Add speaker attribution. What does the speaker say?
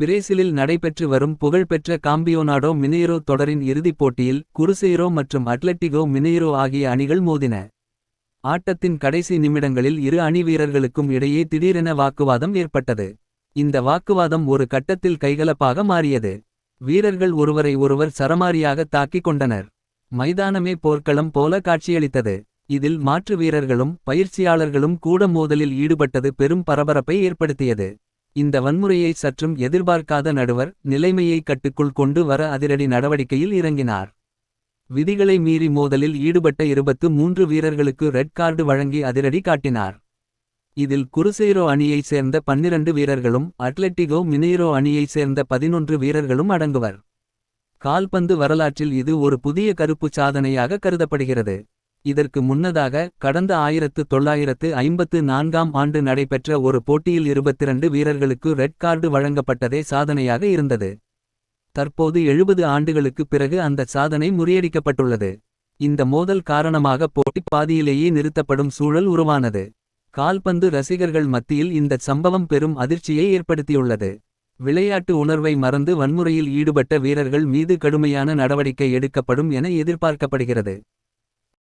Speaker 1: பிரேசிலில் நடைபெற்று வரும் புகழ்பெற்ற காம்பியோனாடோ மினெய்ரோ தொடரின் இறுதிப் போட்டியில் குருசெய்ரோ மற்றும் அட்லெட்டிகோ மினெய்ரோ ஆகிய அணிகள் மோதின. ஆட்டத்தின் கடைசி நிமிடங்களில் இரு அணி வீரர்களுக்கும் இடையே திடீரென வாக்குவாதம் ஏற்பட்டது. இந்த வாக்குவாதம் ஒரு கட்டத்தில் கைகலப்பாக மாறியது. வீரர்கள் ஒருவரை ஒருவர் சரமாரியாக தாக்கிக் கொண்டனர். மைதானமே போர்க்களம் போல காட்சியளித்தது. இதில் மாற்று வீரர்களும் பயிற்சியாளர்களும் கூட மோதலில் ஈடுபட்டது பெரும் பரபரப்பை ஏற்படுத்தியது. இந்த வன்முறையை சற்றும் எதிர்பார்க்காத நடுவர் நிலைமையை கட்டுக்குள் கொண்டு வர அதிரடி நடவடிக்கையில் இறங்கினார். விதிகளை மீறி மோதலில் ஈடுபட்ட 23 வீரர்களுக்கு ரெட் கார்டு வழங்கி அதிரடி காட்டினார். இதில் குருசெய்ரோ அணியைச் சேர்ந்த 12 வீரர்களும் அட்லெட்டிகோ மினெய்ரோ அணியைச் சேர்ந்த 11 வீரர்களும் அடங்குவர். கால்பந்து வரலாற்றில் இது ஒரு புதிய கருப்புச் சாதனையாக கருதப்படுகிறது. இதற்கு முன்னதாக கடந்த 1954ஆம் ஆண்டு நடைபெற்ற ஒரு போட்டியில் 22 வீரர்களுக்கு ரெட் கார்டு வழங்கப்பட்டதே சாதனையாக இருந்தது. தற்போது 70 ஆண்டுகளுக்கு பிறகு அந்த சாதனை முறியடிக்கப்பட்டுள்ளது. இந்த மோதல் காரணமாக போட்டி பாதியிலேயே நிறுத்தப்படும் சூழல் உருவானது. கால்பந்து ரசிகர்கள் மத்தியில் இந்த சம்பவம் பெரும் அதிர்ச்சியை ஏற்படுத்தியுள்ளது. விளையாட்டு உணர்வை மறந்து வன்முறையில் ஈடுபட்ட வீரர்கள் மீது கடுமையான நடவடிக்கை எடுக்கப்படும் என எதிர்பார்க்கப்படுகிறது.